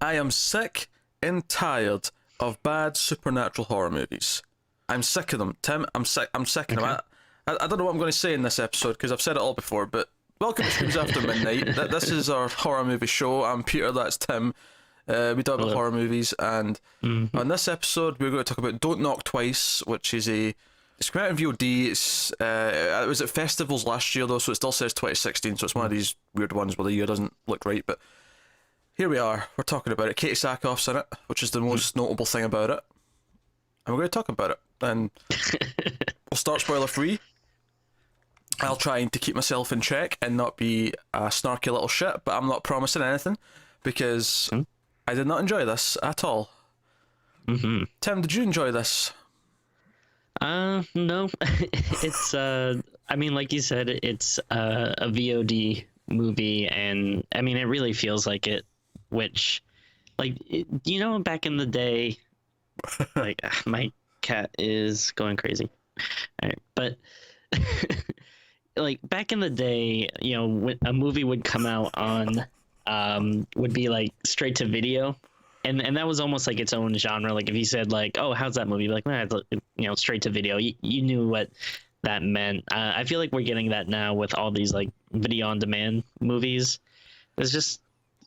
I am sick and tired of bad supernatural horror movies. I'm sick of them, Tim. I'm sick. I'm sick of them. I don't know what I'm going to say in this episode because I've said it all before. But welcome to Screams After Midnight. This is our horror movie show. I'm Peter. That's Tim. We talk about horror movies, and on this episode we're going to talk about Don't Knock Twice, which is it's come out in VOD. It was at festivals last year though, so it still says 2016. So it's one of these weird ones where the year doesn't look right. But here we are. We're talking about it. Katie Sackhoff's in it, which is the most notable thing about it. And we're going to talk about it. And we'll start spoiler free. I'll try to keep myself in check and not be a snarky little shit, but I'm not promising anything because I did not enjoy this at all. Tim, did you enjoy this? No. It's I mean, like you said, it's a VOD movie, and I mean, it really feels like it, which, like, back in the day, like, my cat is going crazy. All right, but like back in the day, when a movie would come out on would be like straight to video, and that was almost like its own genre. Like if you said like, oh, how's that movie? Like, nah, it's straight to video. You knew what that meant. I feel like we're getting that now with all these like video on demand movies. There's just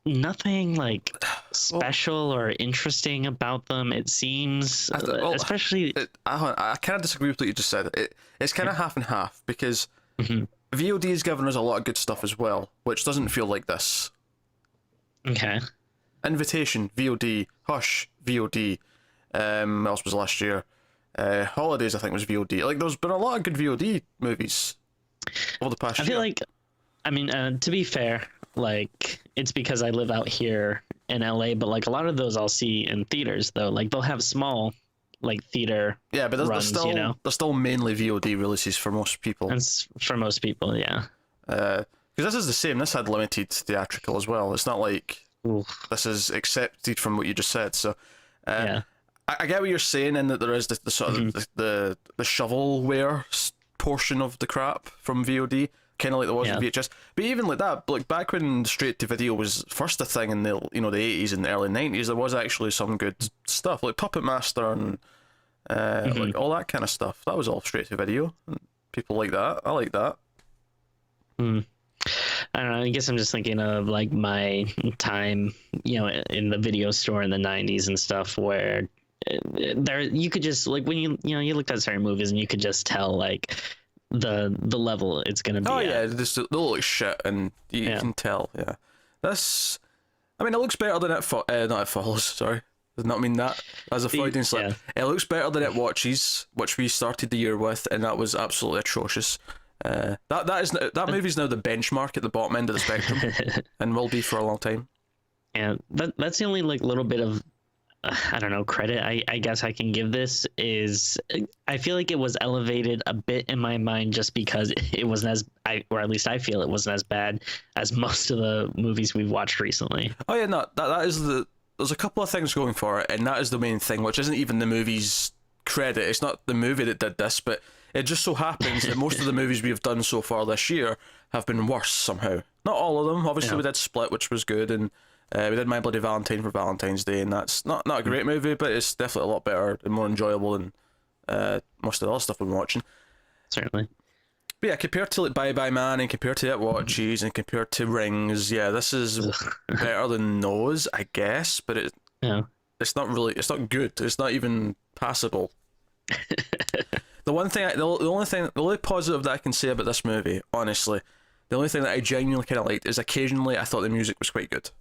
nothing like special or interesting about them. It seems, especially. I kind of disagree with what you just said. It's kind of half and half because VOD has given us a lot of good stuff as well, which doesn't feel like this. Okay. Invitation, VOD. Hush, VOD. What else was last year? Holidays, I think, was VOD. Like, there's been a lot of good VOD movies over the past year. I feel like, I mean, to be fair, like, it's because I live out here in LA, but like a lot of those I'll see in theaters though. Like they'll have small, like theater. Yeah, but runs, they're still mainly VOD releases for most people. And for most people, yeah. Because this is the same. This had limited theatrical as well. It's not like this is accepted from what you just said. So, yeah. I get what you're saying, in that there is the sort of the shovelware portion of the crap from VOD. Kind of like there was with VHS, but even like that, like back when straight to video was first a thing in the the 80s and the early 90s, there was actually some good stuff like Puppet Master and like all that kind of stuff. That was all straight to video, and people like that. I like that. I don't know. I guess I'm just thinking of like my time, in the video store in the 90s and stuff, where there you could just like when you looked at certain movies and you could just tell like the level it's gonna be. Oh yeah, they look like shit, and you can tell. Yeah, this. I mean, it looks better than not It Follows. Sorry, did not mean that as a Freudian slip. It looks better than It Watches, which we started the year with, and that was absolutely atrocious. That movie's now the benchmark at the bottom end of the spectrum, and will be for a long time. Yeah, that's the only like little bit of I don't know, credit I guess I can give this is I feel like it was elevated a bit in my mind just because it wasn't or at least I feel it wasn't as bad as most of the movies we've watched recently. Oh yeah, no, that is there's a couple of things going for it, and that is the main thing, which isn't even the movie's credit. It's not the movie that did this, but it just so happens that most of the movies we've done so far this year have been worse somehow. Not all of them. Obviously, we did Split, which was good, and we did My Bloody Valentine for Valentine's Day, and that's not a great movie, but it's definitely a lot better and more enjoyable than most of the other stuff we've been watching. Certainly. But yeah, compared to like Bye Bye Man and compared to It Watches and compared to Rings, yeah, this is better than those, I guess, but it's not good. It's not even passable. The only positive that I can say about this movie, honestly, the only thing that I genuinely kind of liked is occasionally I thought the music was quite good.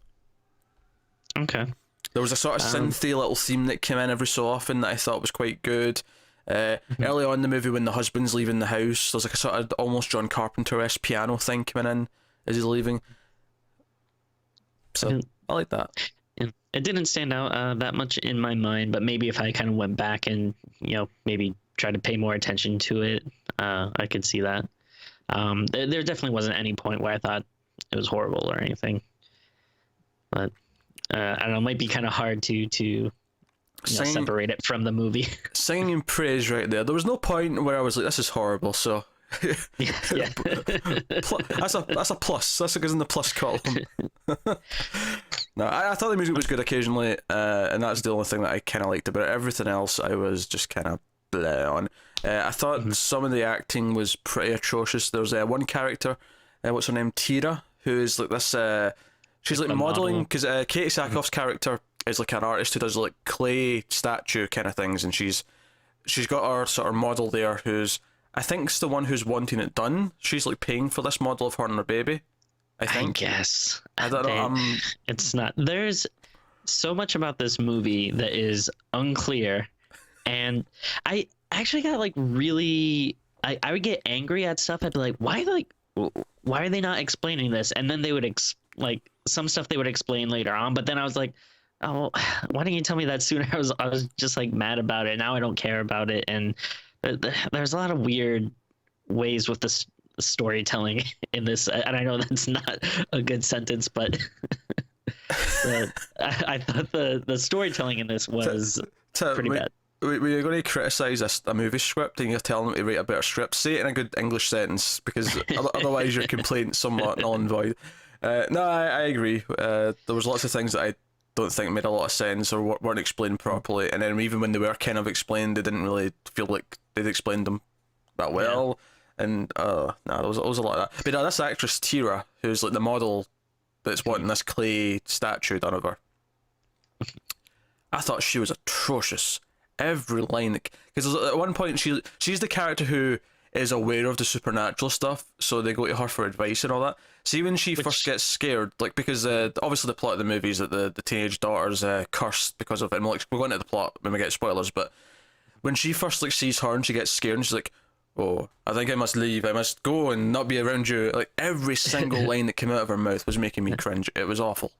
Okay. There was a sort of synthy little theme that came in every so often that I thought was quite good. Early on in the movie, when the husband's leaving the house, there's like a sort of almost John Carpenter-esque piano thing coming in as he's leaving. So I like that. It didn't stand out that much in my mind, but maybe if I kind of went back and maybe tried to pay more attention to it, I could see that. There definitely wasn't any point where I thought it was horrible or anything, but I don't know, it might be kind of hard to separate it from the movie. Singing praise right there. There was no point where I was like, this is horrible, so yeah. that's a plus. That's what goes in the plus column. No, I thought the music was good occasionally, and that's the only thing that I kind of liked about it. Everything else I was just kind of bleh on. I thought some of the acting was pretty atrocious. There's one character, what's her name, Tira, who is like this. She's like modeling, because Katie Sackhoff's character is like an artist who does like clay statue kind of things, and she's got her sort of model there, who's I think's the one who's wanting it done. She's like paying for this model of her and her baby. I think. I guess. I don't know. It's not. There's so much about this movie that is unclear, and I actually got like really. I would get angry at stuff. I'd be like, why are they not explaining this? And then they would like some stuff they would explain later on. But then I was like, oh, why didn't you tell me that sooner? I was just like mad about it. Now I don't care about it. And there's a lot of weird ways with this storytelling in this, and I know that's not a good sentence, but I thought the storytelling in this was pretty bad. When you're going to criticise a movie script and you're telling them to write a better script, say it in a good English sentence, because otherwise your complaint's somewhat null and void. No, I agree. There was lots of things that I don't think made a lot of sense or weren't explained properly, and then even when they were kind of explained, they didn't really feel like they'd explained them that well. Yeah. And there was a lot of that. But this actress Tira, who's like the model that's wanting this clay statue done of her, I thought she was atrocious. Every line, because at one point she's the character who is aware of the supernatural stuff, so they go to her for advice and all that. See, when she first gets scared, like, because obviously the plot of the movie is that the teenage daughter's cursed because of it. And we'll go into the plot when we get spoilers, but when she first like sees her and she gets scared and she's like, oh, I think I must leave. I must go and not be around you. Like, every single line that came out of her mouth was making me cringe. It was awful.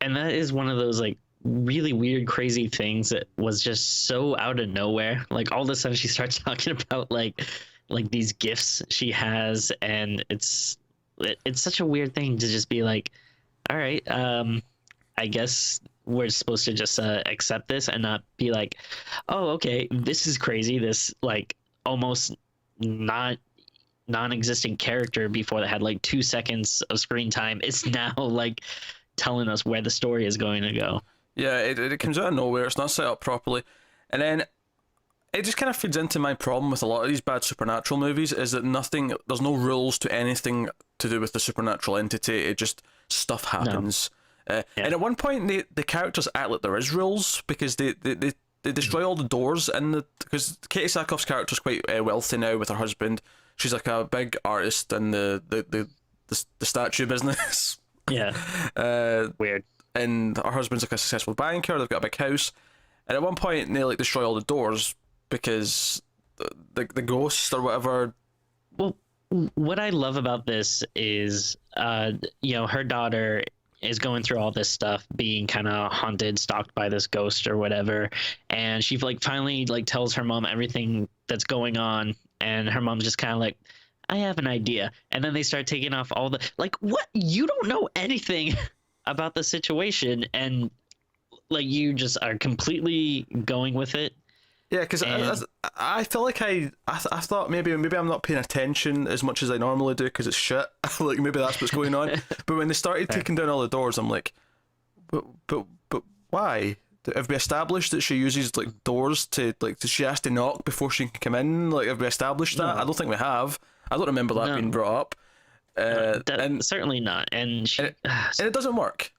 And that is one of those, like, really weird, crazy things that was just so out of nowhere. Like, all of a sudden she starts talking about, like these gifts she has, and it's such a weird thing to just be like, all right, I guess we're supposed to just accept this and not be like, oh, okay, this is crazy. This, like, almost non-existent character before that had like 2 seconds of screen time is now like telling us where the story is going to go. Yeah, it comes out of nowhere. It's not set up properly, and then it just kind of feeds into my problem with a lot of these bad supernatural movies, is that there's no rules to anything to do with the supernatural entity. It just stuff happens. No. And at one point the characters act like there is rules, because they destroy all the doors because Katie Sackhoff's character's quite wealthy now with her husband. She's like a big artist in the statue business. Yeah. Weird. And her husband's like a successful banker. They've got a big house, and at one point they like destroy all the doors because the ghosts or whatever. Well, what I love about this is, her daughter is going through all this stuff, being kind of haunted, stalked by this ghost or whatever, and she like finally like tells her mom everything that's going on, and her mom's just kind of like, I have an idea. And then they start taking off all the, like, what? You don't know anything about the situation, and like you just are completely going with it. Yeah, because I feel like I thought maybe I'm not paying attention as much as I normally do because it's shit. Like, maybe that's what's going on. But when they started taking down all the doors, I'm like, but why? Have we established that she uses like doors to like? She has to knock before she can come in? Like, have we established that? No. I don't think we have. I don't remember that being brought up. And certainly not. And it doesn't work.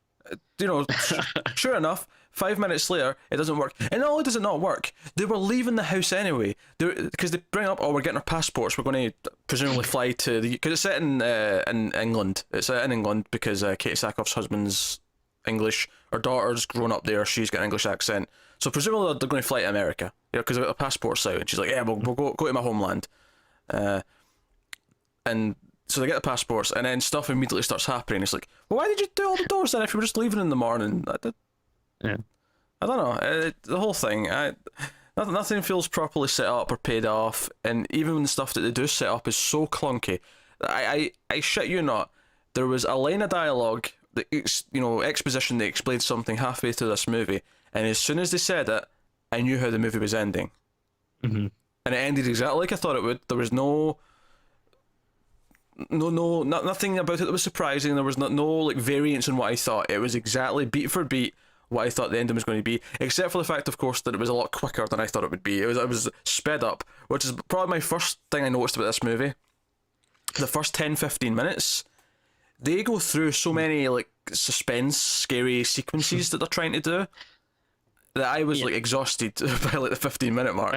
Sure enough, 5 minutes later, it doesn't work. And not only does it not work, they were leaving the house anyway. Because they bring up, we're getting our passports. We're going to presumably fly to the... Because it's set in England. It's set in England because Katie Sackhoff's husband's English. Her daughter's grown up there. She's got an English accent. So presumably they're going to fly to America. Because they've got their passports out. And she's like, yeah, we'll go to my homeland. And... So they get the passports, and then stuff immediately starts happening. It's like, well, why did you do all the doors then if you were just leaving in the morning? Yeah. I don't know. The whole thing, nothing feels properly set up or paid off, and even when the stuff that they do set up is so clunky. I shit you not. There was a line of dialogue, that exposition that explained something halfway through this movie, and as soon as they said it, I knew how the movie was ending. Mm-hmm. And it ended exactly like I thought it would. There was no nothing about it that was surprising. There was no like variance in what I thought. It was exactly beat for beat what I thought the ending was going to be, except for the fact, of course, that it was a lot quicker than I thought it would be. It was sped up, which is probably my first thing I noticed about this movie. The first 10-15 minutes, they go through so many like suspense, scary sequences that they're trying to do that I was like exhausted by like the 15-minute mark.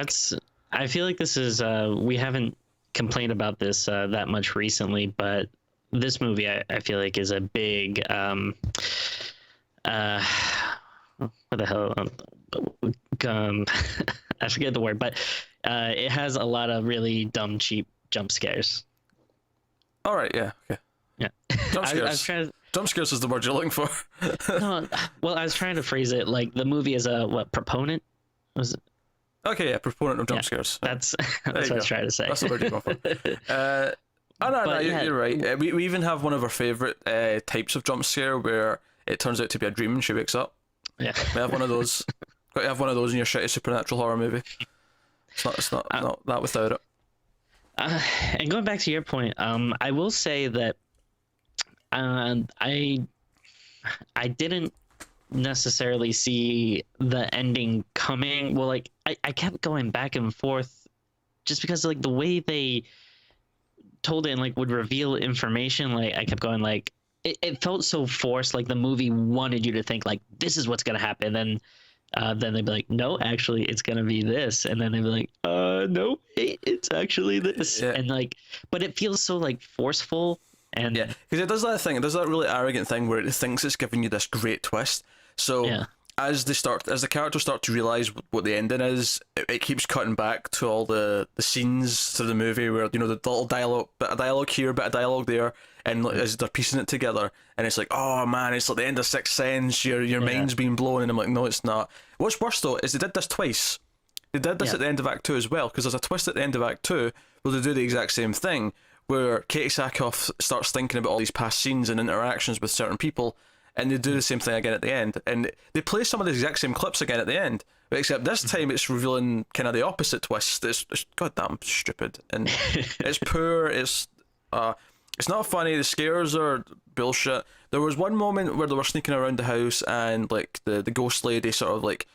I feel like this is we haven't complained about this that much recently, but this movie I feel like is a big what the hell I forget the word, but it has a lot of really dumb, cheap jump scares. All right, yeah, okay. Yeah. Jump scares. I was trying to, Jump scares is the word you're looking for. no, well, I was trying to phrase it like the movie is a proponent. Was it? Okay, yeah, proponent of jump scares. That's what I was trying to say. That's the word you're going for. No, you're right. We even have one of our favourite types of jump scare where it turns out to be a dream and she wakes up. Yeah. We have one of those. Got to have one of those in your shitty supernatural horror movie. It's not that without it. And going back to your point, I will say that I didn't necessarily see the ending coming. Well, like I kept going back and forth just because like the way they told it and like would reveal information, like I kept going like it felt so forced, like the movie wanted you to think like this is what's gonna happen, and then they'd be like, no, actually it's gonna be this, and then they'd be like, no, it's actually this, and like, but it feels so like forceful. And yeah, because it does that thing. It does that really arrogant thing where it thinks it's giving you this great twist. So as the characters start to realize what the ending is, it keeps cutting back to all the scenes through the movie where, you know, the little dialogue, bit of dialogue here, bit of dialogue there, and as they're piecing it together, and it's like, oh man, it's like the end of Sixth Sense. Your mind's being blown, and I'm like, no, it's not. What's worse though is they did this twice. They did this at the end of Act 2 as well, because there's a twist at the end of Act 2 where they do the exact same thing, where Katie Sackhoff starts thinking about all these past scenes and interactions with certain people, and they do the same thing again at the end. And they play some of the exact same clips again at the end, but except this time it's revealing kind of the opposite twist. It's goddamn stupid, and it's poor. It's not funny. The scares are bullshit. There was one moment where they were sneaking around the house, and like the ghost lady sort of like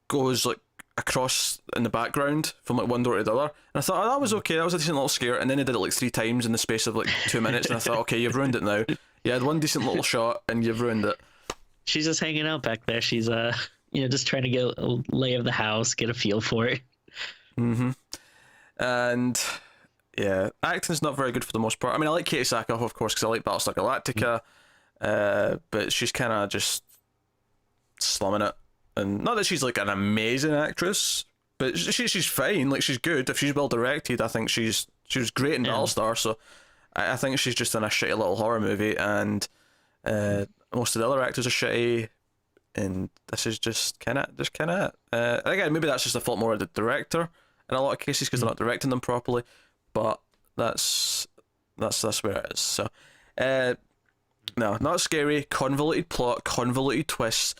goes like across in the background from like one door to the other, and I thought, oh, that was okay, that was a decent little scare, and then they did it like 3 times in the space of like 2 minutes, and I thought, okay, you've ruined it now. You had one decent little shot and you've ruined it. She's just hanging out back there. She's just trying to get a lay of the house, get a feel for it. And yeah, acting's not very good for the most part. I mean, I like Katie Sackhoff, of course, because I like Battlestar Galactica, but she's kind of just slumming it. And not that she's like an amazing actress, but she's fine. Like, she's good. If she's well directed, I think she was great in Battlestar. So I think she's just in a shitty little horror movie, and most of the other actors are shitty, and this is just kind of it. Again, maybe that's just a fault more of the director in a lot of cases because they're not directing them properly. But that's where it is. So, no, not scary. Convoluted plot, convoluted twists.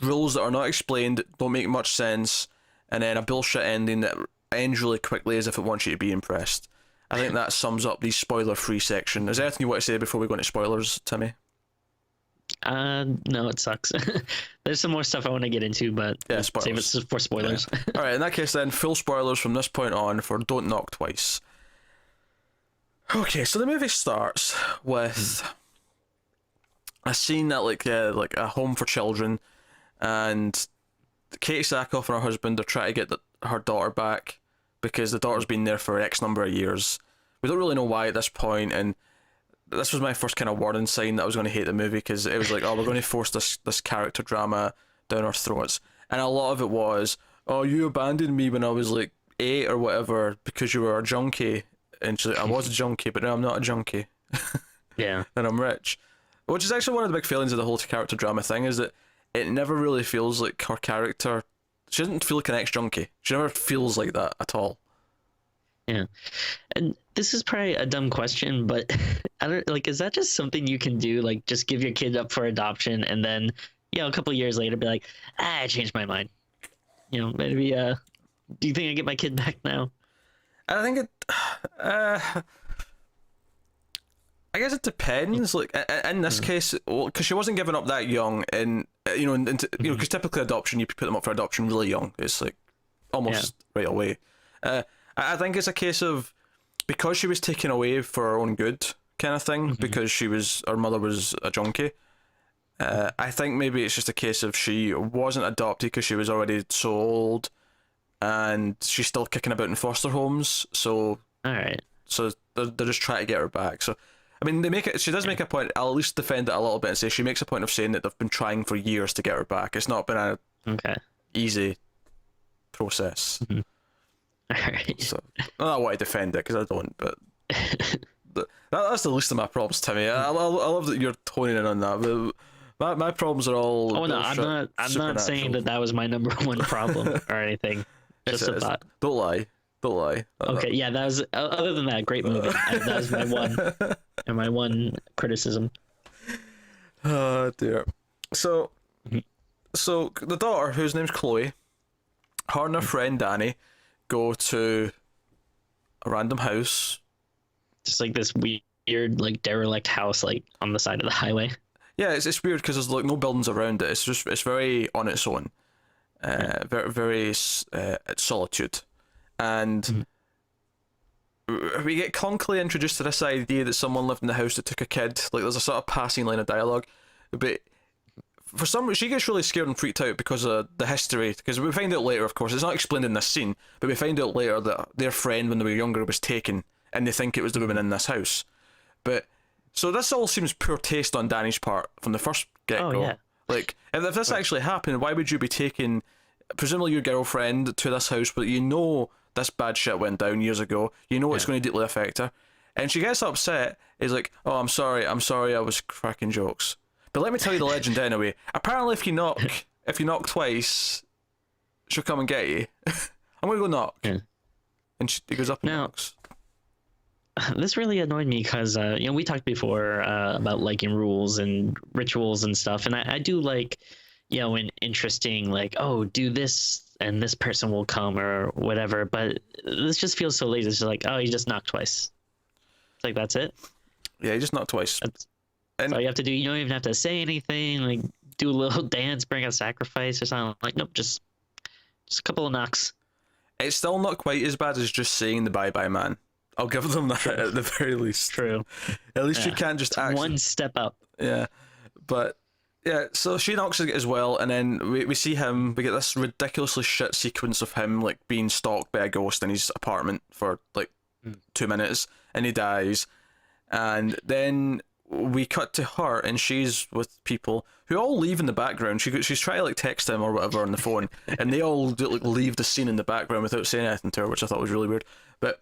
Rules that are not explained, don't make much sense, and then a bullshit ending that ends really quickly as if it wants you to be impressed. I think that sums up the spoiler-free section. Is there anything you want to say before we go into spoilers, Timmy? No, it sucks. There's some more stuff I want to get into, but save it for spoilers. Yeah. Alright, in that case then, full spoilers from this point on for Don't Knock Twice. Okay, so the movie starts with a scene at like a home for children, and Katie Sackhoff and her husband are trying to get her daughter back because the daughter's been there for X number of years. We don't really know why at this point, and this was my first kind of warning sign that I was going to hate the movie, because it was like, oh, we're going to force this character drama down our throats, and a lot of it was, oh, you abandoned me when I was like 8 or whatever because you were a junkie, and she's like, I was a junkie, but now I'm not a junkie. Yeah. And I'm rich. Which is actually one of the big failings of the whole character drama thing, is that it never really feels like her character. She doesn't feel like an ex-junkie. She never feels like that at all. Yeah. And this is probably a dumb question, but I don't like, is that just something you can do? Like, just give your kid up for adoption and then, a couple of years later be like, I changed my mind. Maybe, do you think I get my kid back now? I think it... I guess it depends. Like in this case, because she wasn't given up that young, and because typically adoption, you put them up for adoption really young. It's like almost right away. I think it's a case of because she was taken away for her own good kind of thing, because her mother was a junkie. I think maybe it's just a case of she wasn't adopted because she was already so old, and she's still kicking about in foster homes. So all right. So they're just trying to get her back. So I mean, she does make a point. I'll at least defend it a little bit and say she makes a point of saying that they've been trying for years to get her back. It's not been a easy process. All right. So I don't want to defend it because I don't, but that's the least of my problems, Timmy. I love that you're toning in on that. But my problems are all. Oh no, I'm not saying that was my number one problem or anything. Just a thought. Don't lie. Okay, yeah, that was. Other than that, great movie. That was my one criticism. Oh dear. So the daughter, whose name's Chloe, her and her friend Danny go to a random house. Just like this weird, like derelict house, like on the side of the highway. Yeah, it's weird because there's like no buildings around it. It's very on its own. Very solitude. And we get clunkily introduced to this idea that someone lived in the house that took a kid. Like there's a sort of passing line of dialogue, but for some reason she gets really scared and freaked out because of the history. Because we find out later, of course, it's not explained in this scene, but we find out later that their friend when they were younger was taken, and they think it was the woman in this house. But so this all seems poor taste on Danny's part from the first get-go. Oh, yeah. Like if this actually happened, why would you be taking presumably your girlfriend to this house, but you know this bad shit went down years ago, you know it's going to deeply affect her, and she gets upset, is like, oh, I'm sorry, I was cracking jokes. But let me tell you the legend anyway. Apparently if you knock twice, she'll come and get you. I'm going to go knock. Yeah. And he goes up and knocks. This really annoyed me because we talked before about liking rules and rituals and stuff, and I do like an interesting, like, oh, do this and this person will come or whatever, but this just feels so lazy. It's just like, oh, you just knocked twice. It's like, that's it? Yeah, you just knocked twice. That's all you have to do. You don't even have to say anything, like do a little dance, bring a sacrifice or something. Like, nope, just a couple of knocks. It's still not quite as bad as just saying the bye-bye man. I'll give them that at the very least. True. At least you can't just actually... one step up. Yeah, but... Yeah, so she knocks it as well, and then we see him, we get this ridiculously shit sequence of him, like, being stalked by a ghost in his apartment for, like, 2 minutes, and he dies. And then we cut to her, and she's with people who all leave in the background. She's trying to, like, text him or whatever on the phone, and they all, like, leave the scene in the background without saying anything to her, which I thought was really weird. But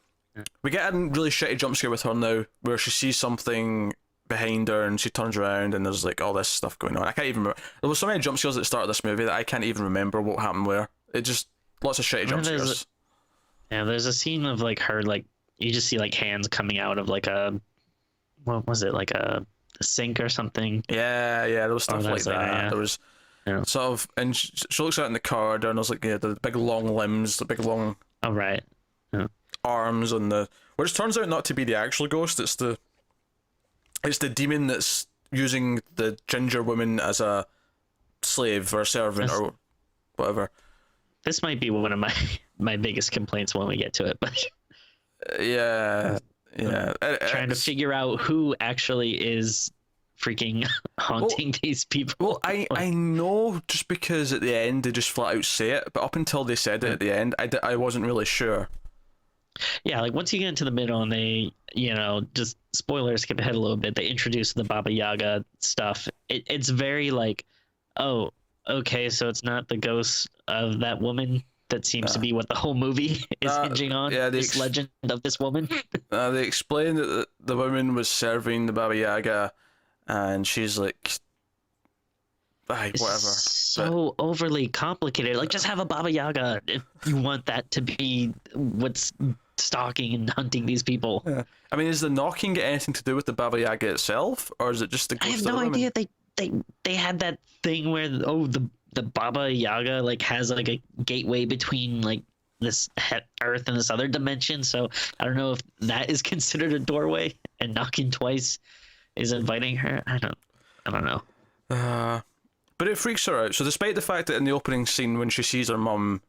we get a really shitty jump scare with her now, where she sees something behind her and she turns around and there's like all this stuff going on. I can't even remember. There was so many jump scares at the start of this movie that I can't even remember what happened where. It just lots of shitty jump scares. There's a scene of like her, like you just see like hands coming out of like what was it, like a sink or something. Yeah, there was stuff like that. Yeah. There was sort of, and she looks out in the corridor and there's like the big long limbs, the big long arms on the, which turns out not to be the actual ghost. It's the demon that's using the ginger woman as a slave or a servant or whatever. This might be one of my biggest complaints when we get to it, but trying to figure out who actually is freaking haunting these people. Well, I know just because at the end they just flat out say it, but up until they said it at the end, I wasn't really sure. Yeah, like once you get into the middle and they, just spoilers, skip ahead a little bit, they introduce the Baba Yaga stuff. It's very like, oh, okay, so it's not the ghost of that woman that seems to be what the whole movie is hinging on. Yeah, this legend of this woman. They explained that the woman was serving the Baba Yaga, and she's like, whatever. So overly complicated. Like, just have a Baba Yaga if you want that to be what's stalking and hunting these people. Yeah. I mean, is the knocking got anything to do with the Baba Yaga itself, or is it just the ghost? I have no idea. They had that thing where the Baba Yaga like has like a gateway between like this earth and this other dimension. So I don't know if that is considered a doorway, and knocking twice is inviting her. I don't know. But it freaks her out. So despite the fact that in the opening scene when she sees her mum,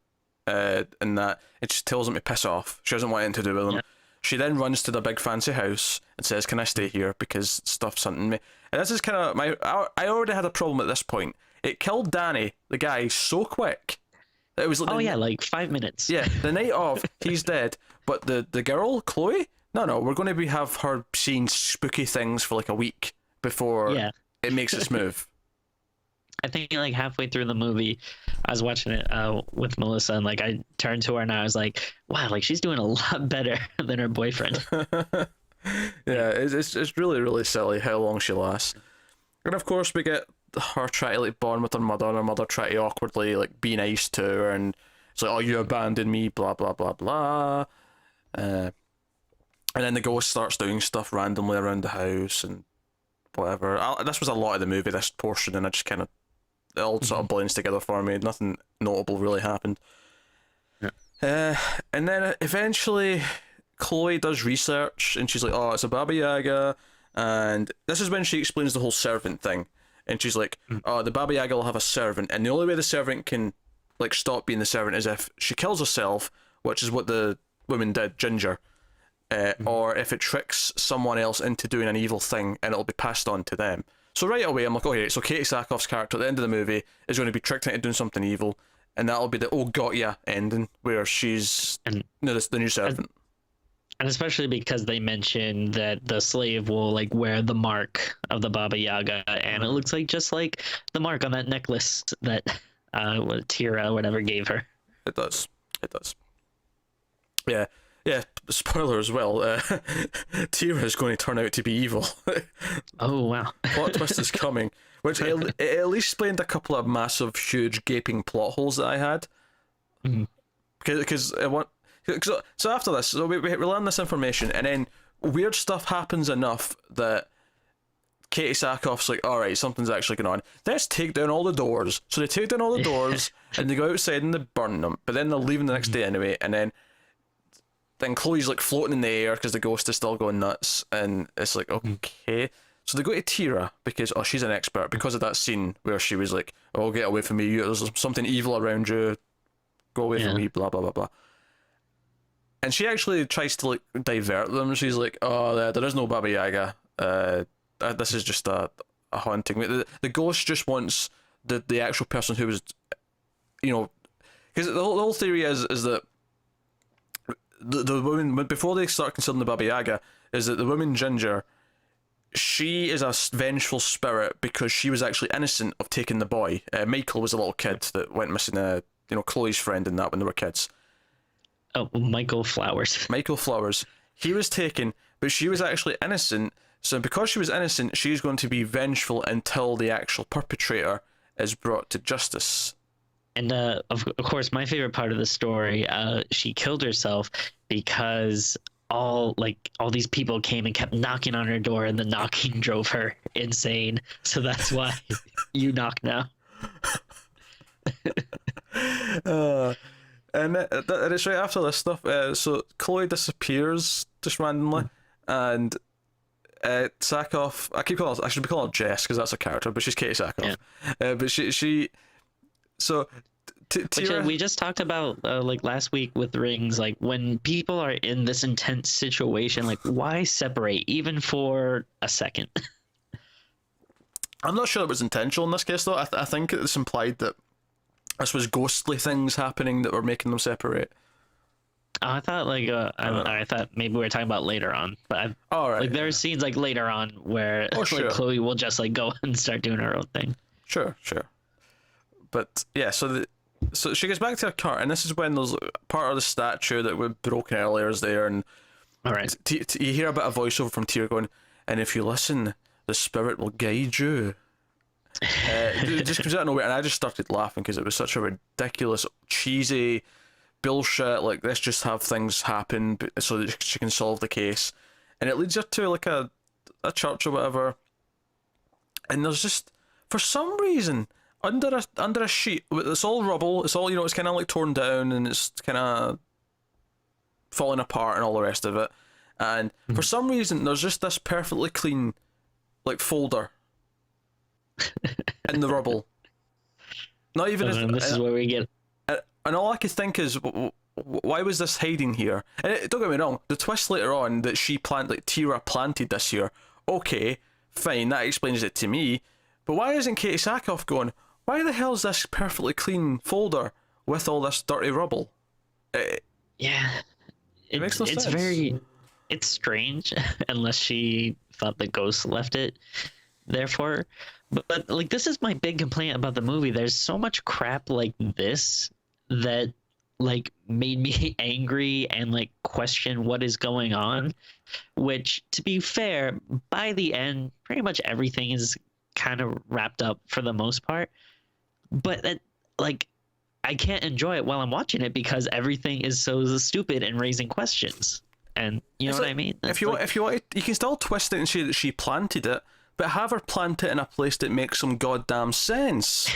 and that it just tells him to piss off, she doesn't want anything to do with him. Yeah. She then runs to the big fancy house and says, "Can I stay here because stuff's hunting me?" And this is kind of I already had a problem at this point. It killed Danny, the guy, so quick. It was like like 5 minutes. Yeah, the night of, he's dead. But the girl, Chloe, no, we're going to have her seeing spooky things for like a week before it makes its move. I think like halfway through the movie, I was watching it with Melissa, and like I turned to her and I was like, "Wow, like she's doing a lot better than her boyfriend." Yeah, it's really, really silly how long she lasts. And of course we get her trying to like bond with her mother, and her mother trying to awkwardly like be nice to her, and it's like, "Oh, you abandoned me," blah blah blah blah. And then the ghost starts doing stuff randomly around the house and whatever. This was a lot of the movie, this portion, and I just kind of, it all sort of blends together for me. Nothing notable really happened. Yeah. And then eventually Chloe does research and she's like, "Oh, it's a Baba Yaga," and this is when she explains the whole servant thing. And she's like, "Oh, the Baba Yaga will have a servant, and the only way the servant can like stop being the servant is if she kills herself, which is what the woman did, Ginger, or if it tricks someone else into doing an evil thing, and it'll be passed on to them." So right away, I'm like, okay, so Katie Sackhoff's character at the end of the movie is going to be tricked into doing something evil, and that'll be the "oh got ya" ending, where she's the new servant. And especially because they mentioned that the slave will like wear the mark of the Baba Yaga, and it looks like just like the mark on that necklace that Tira or whatever gave her. It does. Yeah. Spoiler as well. Tira is going to turn out to be evil. Oh wow! Plot twist is coming, which it at least explained a couple of massive, huge, gaping plot holes that I had. Because so after this, so we learn this information, and then weird stuff happens enough that Katie Sackhoff's like, "All right, something's actually going on. Let's take down all the doors." So they take down all the doors, and they go outside and they burn them. But then they're leaving the next day anyway, and then Chloe's like floating in the air because the ghost is still going nuts, and it's like, okay. So they go to Tira because she's an expert because of that scene where she was like, "Oh, get away from me! There's something evil around you. Go away from me!" Blah blah blah blah. And she actually tries to like divert them. She's like, "Oh, there is no Baba Yaga. This is just a haunting. The ghost just wants the actual person who was, because the whole theory is that the woman, before they start considering the Baba Yaga, is that the woman Ginger, she is a vengeful spirit because she was actually innocent of taking the boy. Michael was a little kid that went missing. Chloe's friend in that when they were kids." Oh, Michael Flowers. Michael Flowers. He was taken, but she was actually innocent. So because she was innocent, she's going to be vengeful until the actual perpetrator is brought to justice. And of course, my favorite part of the story, she killed herself because all these people came and kept knocking on her door, and the knocking drove her insane. So that's why you knock now. And it's right after this stuff. So Chloe disappears just randomly, and Sackhoff. I should be calling her Jess because that's her character, but she's Katie Sackhoff. Yeah. But she. So. Which we just talked about like last week with Rings. Like when people are in this intense situation, like why separate even for a second? I'm not sure it was intentional in this case though. I think it's implied that this was ghostly things happening that were making them separate. I thought I thought maybe we were talking about later on, but there are scenes like later on where Chloe will just like go and start doing her own thing. Sure. But yeah, so she gets back to her car, and this is when there's part of the statue that was broken earlier is there, and you hear a bit of voiceover from Tira going, "And if you listen, the spirit will guide you." It just comes out of nowhere, and I just started laughing because it was such a ridiculous, cheesy bullshit. Like, let's just have things happen so that she can solve the case, and it leads her to like a church or whatever. And there's just, for some reason, under a sheet, it's all rubble. It's all it's kind of like torn down and it's kind of falling apart and all the rest of it. And for some reason, there's just this perfectly clean like folder in the rubble. Not even as, And this is where we get. and all I could think is, why was this hiding here? And don't get me wrong, the twist later on that Tira planted this here, okay, fine, that explains it to me. But why isn't Katie Sackhoff going, why the hell is this perfectly clean folder with all this dirty rubble? Yeah, it makes no sense. It's strange unless she thought the ghost left it there for her. But like, this is my big complaint about the movie. There's so much crap like this that like made me angry and like question what is going on, which, to be fair, by the end pretty much everything is kind of wrapped up for the most part. But like, I can't enjoy it while I'm watching it because everything is so stupid and raising questions. And you know what I mean? If you want, you can still twist it and say that she planted it, but have her plant it in a place that makes some goddamn sense.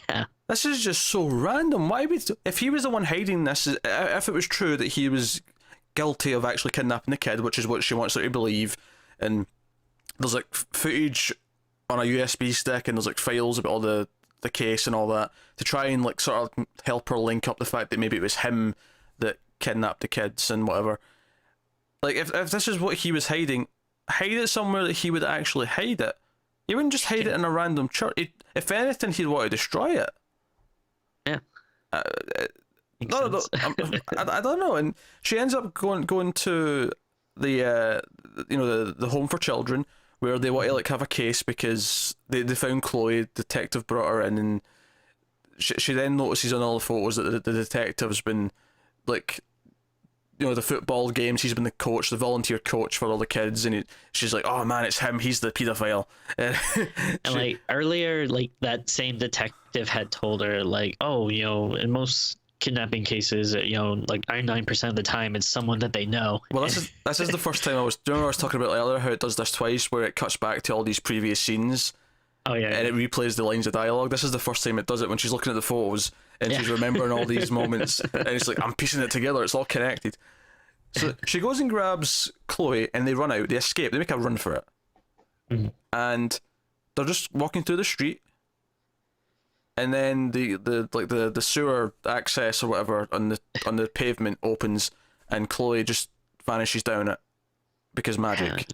Yeah. This is just so random. Why would, if he was the one hiding this, if it was true that he was guilty of actually kidnapping the kid, which is what she wants her to believe, and there's like footage on a USB stick and there's like files about all the case and all that to try and like sort of help her link up the fact that maybe it was him that kidnapped the kids and whatever. Like, if this is what he was hiding, hide it somewhere that he would actually hide it. He wouldn't just hide it in a random church. If anything, he'd want to destroy it. Yeah. No, I don't know. And she ends up going to the the home for children where they want to like have a case because they found Chloe. Detective brought her in, and she then notices on all the photos that the detective's been like, the football games, he's been the coach, the volunteer coach for all the kids, and she's like, oh man, it's him, he's the paedophile. And like earlier, like that same detective had told her like, oh, in most kidnapping cases, like 99% of the time it's someone that they know. Well, this is the first time I was talking about earlier how it does this twice, where it cuts back to all these previous scenes. Oh yeah. And it replays the lines of dialogue. This is the first time it does it, when she's looking at the photos and she's remembering all these moments, and it's like, I'm piecing it together, it's all connected. So she goes and grabs Chloe and they run out, they escape, they make a run for it. Mm-hmm. And they're just walking through the street, and then the sewer access or whatever on the pavement opens and Chloe just vanishes down it because magic.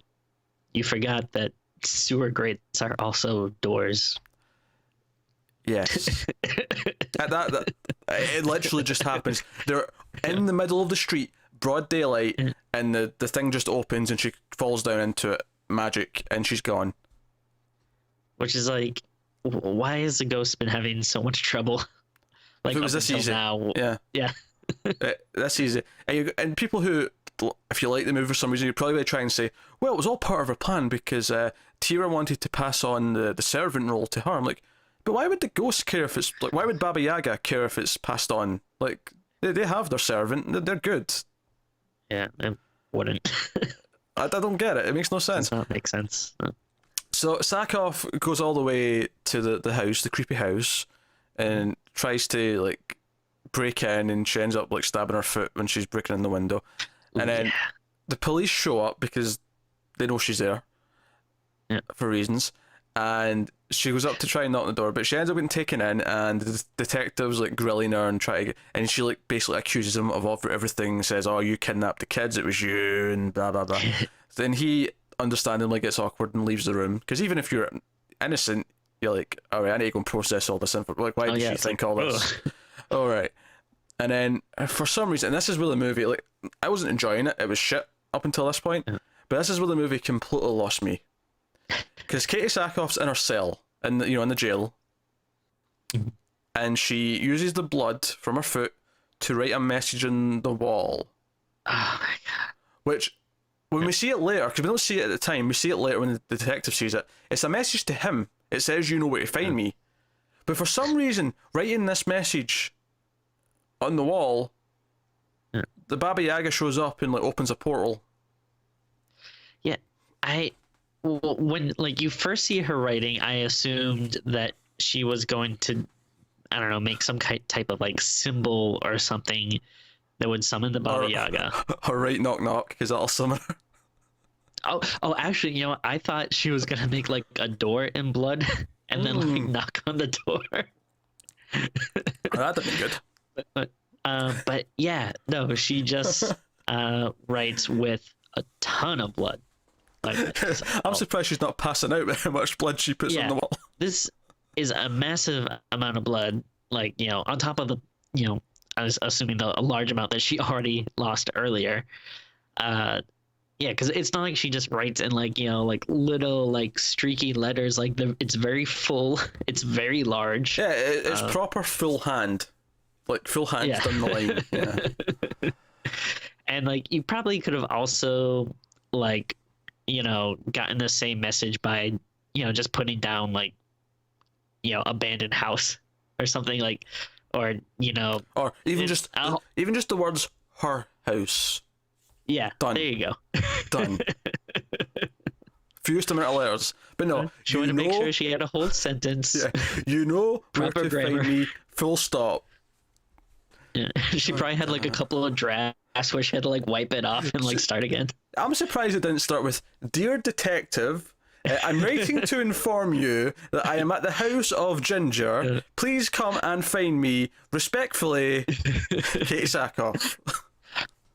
You forgot that sewer grates are also doors. Yes. that it literally just happens. They're in the middle of the street, broad daylight, and the thing just opens and she falls down into it. Magic, and she's gone. Which is like, why has the ghost been having so much trouble? Like, if it was this easy. Now. Yeah. That's easy. And people who, if you like the movie for some reason, you're probably going to try and say, well, it was all part of her plan because Tira wanted to pass on the servant role to her. I'm like, but why would the ghost care if it's, like, why would Baba Yaga care if it's passed on? Like, they have their servant, they're good. Yeah, it wouldn't. I don't get it. It makes no sense. Does not make sense. No. So Sackhoff goes all the way to the house, the creepy house, and tries to like break in, and she ends up like stabbing her foot when she's breaking in the window. And then the police show up because they know she's there for reasons. And she goes up to try and knock on the door, but she ends up getting taken in, and the detective's like grilling her and and she like basically accuses him of everything, says, oh, you kidnapped the kids, it was you, and blah blah blah. Then he understandably gets awkward and leaves the room, because even if you're innocent, you're like, all right, I need to go and process all this info. Like, why did she think all this? All right. And then for some reason, and this is where the movie, like, I wasn't enjoying it, it was shit up until this point, but this is where the movie completely lost me. Because Katie Sackhoff's in her cell, in the jail, and she uses the blood from her foot to write a message on the wall. Oh my god! Which, when we see it later, because we don't see it at the time, we see it later when the detective sees it. It's a message to him. It says, "You know where to find me." But for some reason, writing this message on the wall, the Baba Yaga shows up and like opens a portal. Yeah, when like you first see her writing, I assumed that she was going to, I don't know, make some type of like symbol or something that would summon the Baba Yaga. Or write knock knock, because that'll summon her. Oh, actually, I thought she was gonna make like a door in blood and then like knock on the door. That'd have been good. But yeah, no, she just writes with a ton of blood. Like, I'm surprised she's not passing out with how much blood she puts on the wall. This is a massive amount of blood, like, on top of the, I was assuming a large amount that she already lost earlier. Yeah, because it's not like she just writes in like, like little like streaky letters. Like it's very full. It's very large. Yeah, it's proper full hand. Like full hands down the line. Yeah. And like you probably could have also like, gotten the same message by, just putting down like, abandoned house or something like, or or even just the words "her house." Yeah, done. There you go. Done. Fewest amount of letters, but no. She wanted to make sure she had a whole sentence. Yeah, proper where to grammar. find me. Full stop. Yeah. She probably had like a couple of drafts where she had to like wipe it off and like start again. I'm surprised it didn't start with "Dear Detective, I'm writing to inform you that I am at the house of Ginger. Please come and find me. Respectfully, Kate Sackhoff."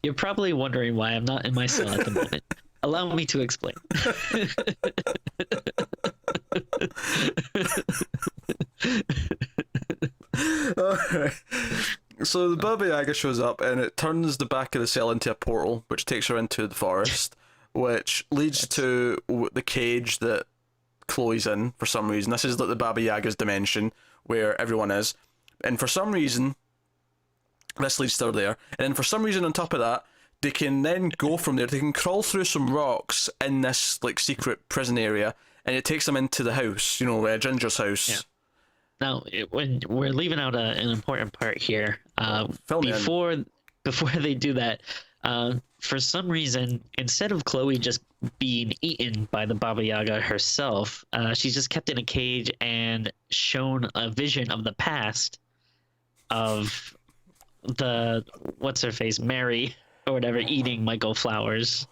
You're probably wondering why I'm not in my cell at the moment. Allow me to explain. Alright. So the Baba Yaga shows up and it turns the back of the cell into a portal, which takes her into the forest, which leads to the cage that Chloe's in for some reason. This is like the Baba Yaga's dimension where everyone is. And for some reason, this leads to her there. And then for some reason on top of that, they can then go from there. They can crawl through some rocks in this like secret prison area, and it takes them into the house, Ginger's house. Yeah. Now, when we're leaving out an important part here, before they do that, for some reason, instead of Chloe just being eaten by the Baba Yaga herself, she's just kept in a cage and shown a vision of the past of what's her face, Mary or whatever, eating Michael Flowers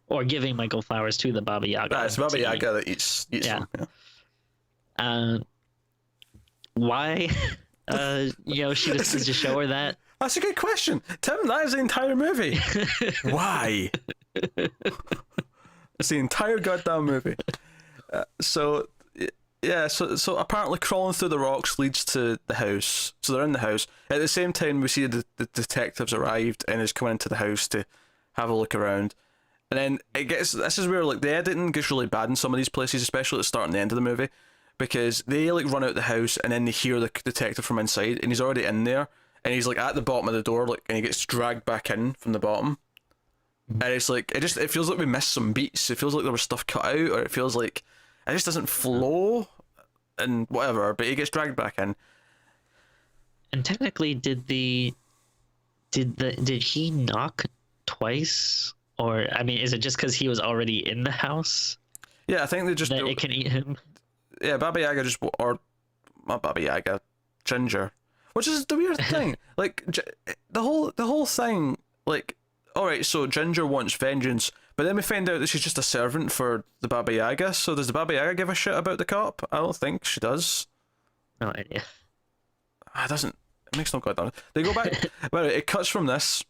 or giving Michael Flowers to the Baba Yaga. It's Baba Yaga that eats them. Yeah. Why? She just to show her that. That's a good question, Tim. That is the entire movie. Why? It's the entire goddamn movie. So apparently crawling through the rocks leads to the house. So they're in the house. At the same time, we see the detectives arrived and is coming into the house to have a look around. And then this is where like the editing gets really bad in some of these places, especially at the start and the end of the movie, because they like run out the house and then they hear the detective from inside and he's already in there and he's like at the bottom of the door, like, and he gets dragged back in from the bottom. And it's like it feels like we missed some beats. It feels like there was stuff cut out, or it feels like it just doesn't flow and whatever, but he gets dragged back in. And technically, did he knock twice? Or, I mean, is it just because he was already in the house? Yeah, I think they just... that it can eat him? Yeah, Baba Yaga just... Or... Not Baba Yaga. Ginger. Which is the weird thing. Like, the whole thing... Like, alright, so Ginger wants vengeance, but then we find out that she's just a servant for the Baba Yaga, so does the Baba Yaga give a shit about the cop? I don't think she does. No idea. It doesn't... It makes no goddamn... They go back... Well, it cuts from this...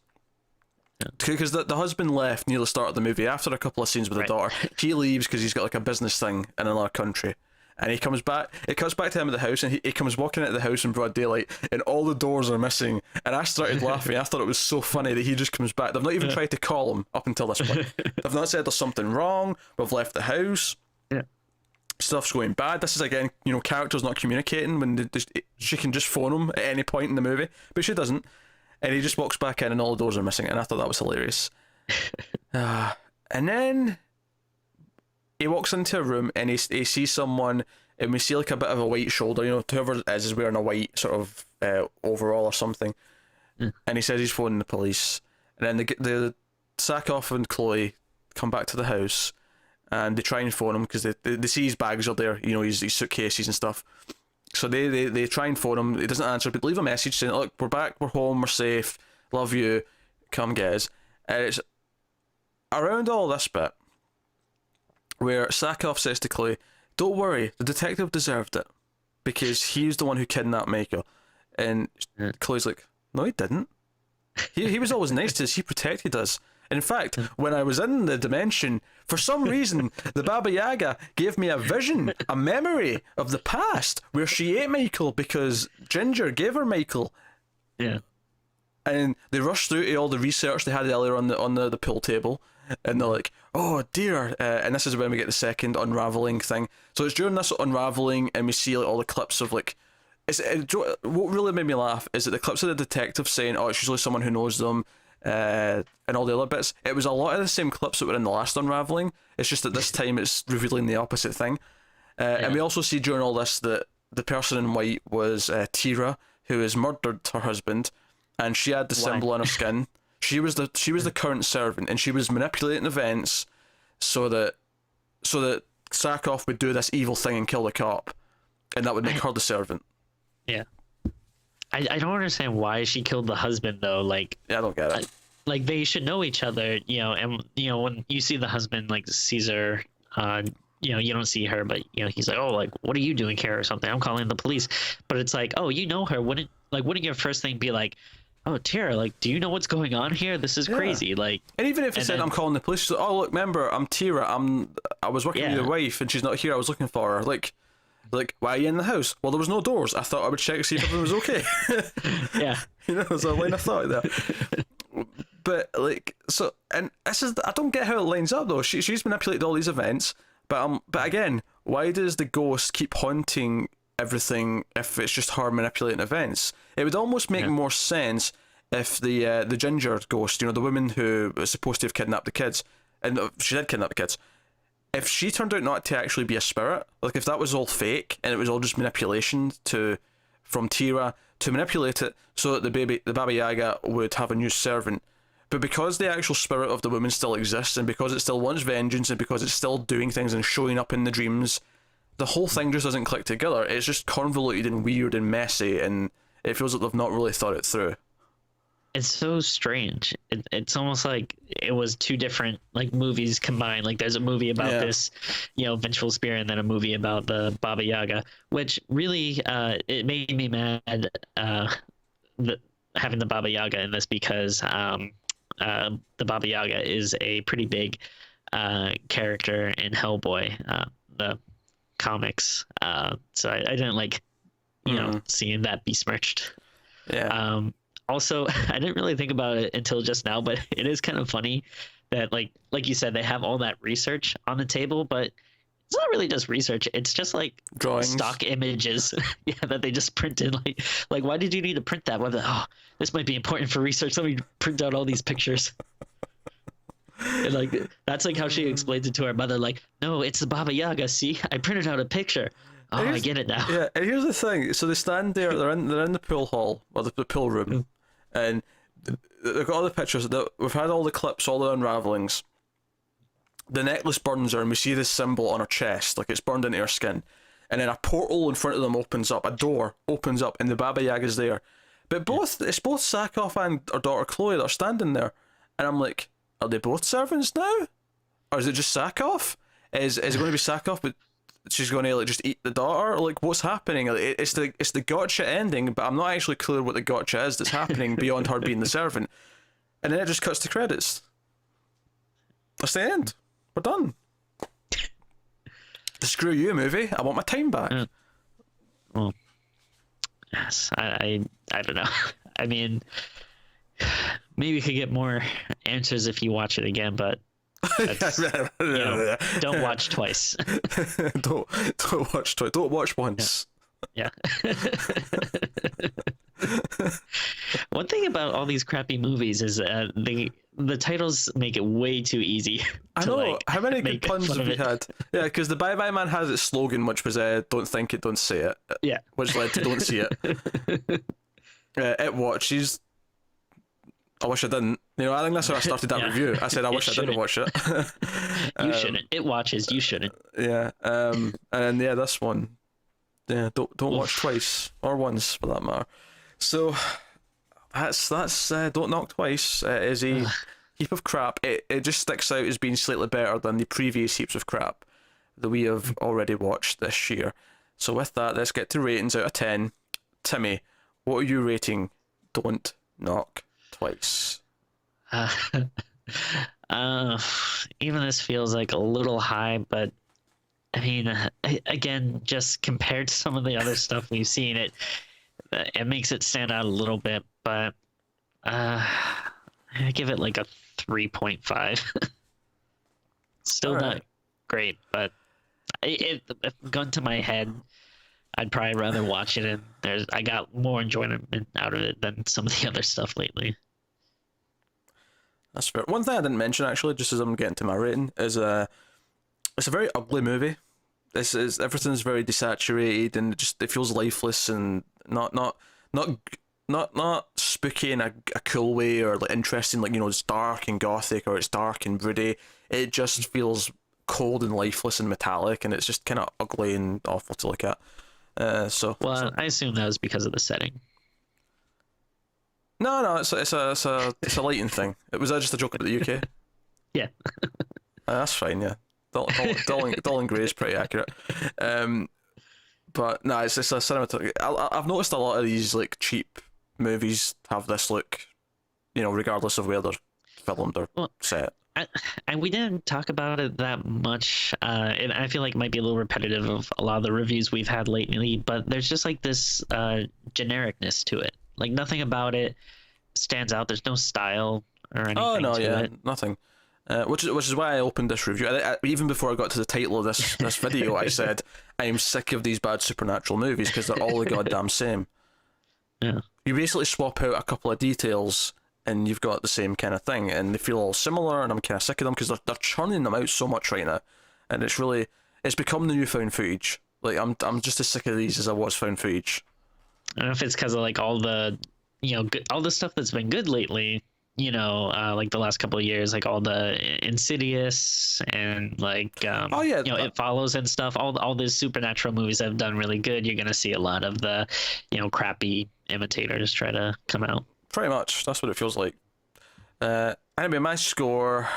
Because the husband left near the start of the movie after a couple of scenes with the daughter. He leaves because he's got like a business thing in another country, and he comes back. It cuts back to him at the house, and he comes walking into the house in broad daylight, and all the doors are missing. And I started laughing. I thought it was so funny that he just comes back. They've not even tried to call him up until this point. They've not said there's something wrong. We've left the house. Yeah. Stuff's going bad. This is again, characters not communicating when she can just phone him at any point in the movie, but she doesn't. And he just walks back in and all the doors are missing, and I thought that was hilarious. And then he walks into a room and he sees someone, and we see like a bit of a white shoulder, whoever it is wearing a white sort of overall or something. And he says he's phoning the police. And then the Sackhoff and Chloe come back to the house and they try and phone him because they see his bags are there, his suitcases and stuff. So they try and phone him. He doesn't answer, but leave a message saying, "Look, we're back, we're home, we're safe, love you, come get us." And it's around all this bit. where Sakov says to Chloe, "Don't worry, the detective deserved it because he's the one who kidnapped Michael." And Chloe's like, "No, he didn't. He was always nice to us. He protected us. In fact, when I was in the dimension, for some reason, the Baba Yaga gave me a vision, a memory of the past where she ate Michael because Ginger gave her Michael." Yeah. And they rush through to all the research they had earlier on the pool table, and they're like, "Oh dear!" And this is when we get the second unraveling thing. So it's during this unraveling, and we see like all the clips of like, what really made me laugh is that the clips of the detective saying, "Oh, it's usually someone who knows them," and all the other bits. It was a lot of the same clips that were in the last unraveling. It's just that this time it's revealing the opposite thing. And we also see during all this that the person in white was Tira, who has murdered her husband. And she had the symbol on her skin. She was the current servant, and she was manipulating events so that Sakov would do this evil thing and kill the cop, and that would make her the servant. Yeah. I don't understand why she killed the husband though. Like, yeah, I don't get it. Like they should know each other, and when you see the husband like sees her, you don't see her, but he's like, "Oh, like what are you doing here?" or something. "I'm calling the police." But it's like, "Oh, you know her. Wouldn't your first thing be like, 'Oh, Tara, like, do you know what's going on here? This is crazy.'" Like, and even if he said, "I'm calling the police," she's like, "Oh, look, remember, I'm Tira. I was working with your wife, and she's not here. I was looking for her." Like, "Why are you in the house?" "Well, there was no doors. I thought I would check to see if everything was okay." Yeah. There's a line of thought there. But like, so, and this is, I don't get how it lines up though. She's manipulated all these events, but again, why does the ghost keep haunting everything if it's just her manipulating events? It would almost make more sense if the ginger ghost, the woman who was supposed to have kidnapped the kids, and she did kidnap the kids, if she turned out not to actually be a spirit, like if that was all fake and it was all just manipulation from Tira to manipulate it so that the Baba Yaga would have a new servant. But because the actual spirit of the woman still exists, and because it still wants vengeance, and because it's still doing things and showing up in the dreams, the whole thing just doesn't click together. It's just convoluted and weird and messy, and it feels like they've not really thought it through. It's so strange. It's almost like it was two different like movies combined. Like there's a movie about this, vengeful spirit, and then a movie about the Baba Yaga, which really it made me mad having the Baba Yaga in this because the Baba Yaga is a pretty big character in Hellboy, the comics. So I didn't like seeing that besmirched. Yeah. Also, I didn't really think about it until just now, but it is kind of funny that like you said, they have all that research on the table, but it's not really just research. It's just like drawings, stock images, that they just printed. Like why did you need to print that? Whether this might be important for research, let me print out all these pictures. And like that's like how she explains it to her mother. Like, "No, it's the Baba Yaga. See, I printed out a picture. Oh, I get it now." Yeah, and here's the thing. So they stand there. They're in the pool hall or the pool room, and they've got all the pictures. We've had all the clips, all the unravelings. The necklace burns her, and we see this symbol on her chest, like it's burned into her skin. And then a portal in front of them opens up. A door opens up, and the Baba Yaga's there. But it's both Sakov and her daughter Chloe that are standing there, and I'm like, are they both servants now, or is it just Sakov? Is it going to be Sakov, but she's going to like just eat the daughter? Like, what's happening? It's the gotcha ending, but I'm not actually clear what the gotcha is that's happening beyond her being the servant. And then it just cuts to credits. That's the end. We're done. Screw you, movie. I want my time back. Well, yes, I don't know. I mean, maybe you could get more answers if you watch it again, but don't watch twice. don't watch twice. Don't watch once. Yeah. One thing about all these crappy movies is the titles make it way too easy. I know. How many good puns have we had? Yeah, because the Bye Bye Man has its slogan, which was "Don't think it, don't say it." Yeah. Which led to "Don't see it." It watches. I wish I didn't. I think that's how I started that review. I said I wish I didn't watch it. You shouldn't. It watches. You shouldn't. Yeah. And then this one. Yeah. Don't watch twice or once for that matter. So that's Don't Knock Twice. Is a heap of crap. It just sticks out as being slightly better than the previous heaps of crap. that we have already watched this year. So with that, let's get to ratings out of 10. Timmy, what are you rating Don't Knock Twice? Uh, even this feels like a little high, but I mean, again, just compared to some of the other stuff we've seen, it makes it stand out a little bit. But I give it like a 3.5. Still not great, but if gun to my head, I'd probably rather watch it. And I got more enjoyment out of it than some of the other stuff lately. That's fair. One thing I didn't mention actually, just as I'm getting to my rating, is it's a very ugly movie. This is everything's very desaturated and it feels lifeless and not spooky in a cool way or like interesting, like, you know, it's dark and gothic or it's dark and broody. It just feels cold and lifeless and metallic, and it's just kind of ugly and awful to look at. I assume that was because of the setting. No, it's a lighting thing. Was that just a joke about the UK? Yeah. That's fine. Yeah, Dolan Gray is pretty accurate. But no, it's a cinematography. I've noticed a lot of these like cheap movies have this look, you know, regardless of where they're filmed or set. And we didn't talk about it that much, and I feel like it might be a little repetitive of a lot of the reviews we've had lately, but there's just like this genericness to it. Like nothing about it stands out. There's no style or anything. Oh no, yeah, it. Nothing. Which is why I opened this review. Even before I got to the title of this video, I said I'm sick of these bad supernatural movies because they're all the goddamn same. Yeah. You basically swap out a couple of details and you've got the same kind of thing, and they feel all similar, and I'm kind of sick of them because they're churning them out so much right now, and it's become the new found footage. Like I'm just as sick of these as I was found footage. I don't know if it's because of like all the, you know, all the stuff that's been good lately. You know, like the last couple of years, like all the Insidious and like, you know, It Follows and stuff. All these supernatural movies have done really good. You're gonna see a lot of the, you know, crappy imitators try to come out. Pretty much, that's what it feels like. Anyway, my score.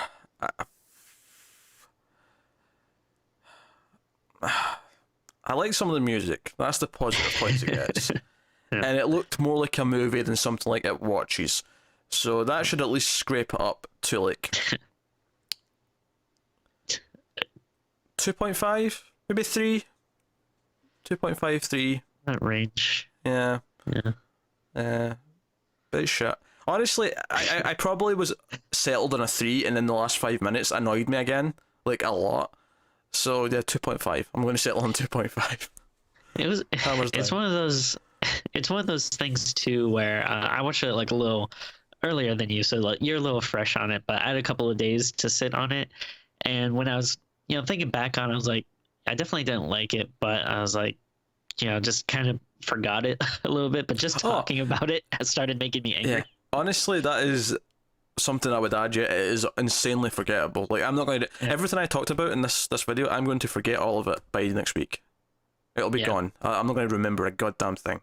I like some of the music. That's the positive points it gets. Yeah. And it looked more like a movie than something like It Watches. So that should at least scrape it up to like 2.5, maybe 3. 2.5, 3. That range. Yeah. Yeah. Bit shit. Honestly, I probably was settled on a 3, and in the last 5 minutes annoyed me again, like a lot. So yeah, 2.5. I'm going to settle on 2.5. It's one of those. It's one of those things too where I watched it like a little earlier than you, so like you're a little fresh on it. But I had a couple of days to sit on it, and when I was, you know, thinking back on it, I was like, I definitely didn't like it, but I was like, you know, just kind of forgot it a little bit. But just talking about it has started making me angry. Yeah, honestly, that is something I would add. Yeah, it is insanely forgettable. Like, I'm not going to everything I talked about in this video. I'm going to forget all of it by next week. It'll be gone. I'm not going to remember a goddamn thing.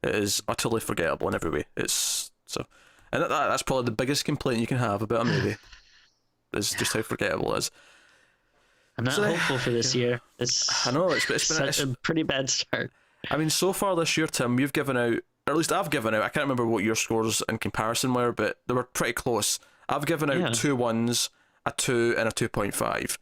It is utterly forgettable in every way. It's so, and that's probably the biggest complaint you can have about a movie. Is just how forgettable it is. I'm not hopeful for this year. I know it's been such a pretty bad start. I mean, so far this year, Tim, you've given out, or at least I've given out. I can't remember what your scores in comparison were, but they were pretty close. I've given out 2 1s, a 2, and a 2.5.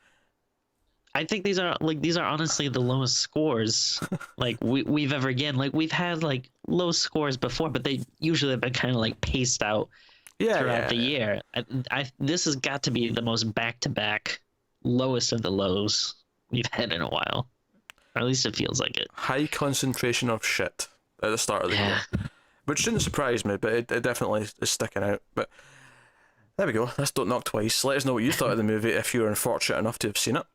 I think these are honestly the lowest scores like we've ever again. Like we've had like low scores before, but they usually have been kind of like paced out throughout the year. This has got to be the most back-to-back lowest of the lows we've had in a while, or at least it feels like it. High concentration of shit at the start of the year, which didn't surprise me, but it definitely is sticking out. But there we go. That's Don't Knock Twice. Let us know what you thought of the movie if you were unfortunate enough to have seen it.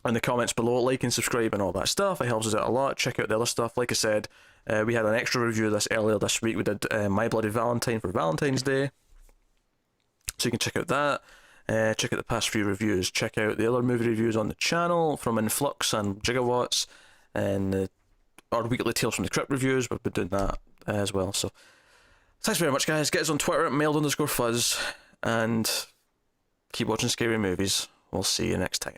In the comments below, like and subscribe and all that stuff. It helps us out a lot. Check out the other stuff. Like I said, we had an extra review of this earlier this week. We did My Bloody Valentine for Valentine's Day. So you can check out that. Check out the past few reviews. Check out the other movie reviews on the channel from Influx and Gigawatts. And our weekly Tales from the Crypt reviews. We've been doing that as well. So thanks very much, guys. Get us on Twitter at mailed_fuzz. And keep watching scary movies. We'll see you next time.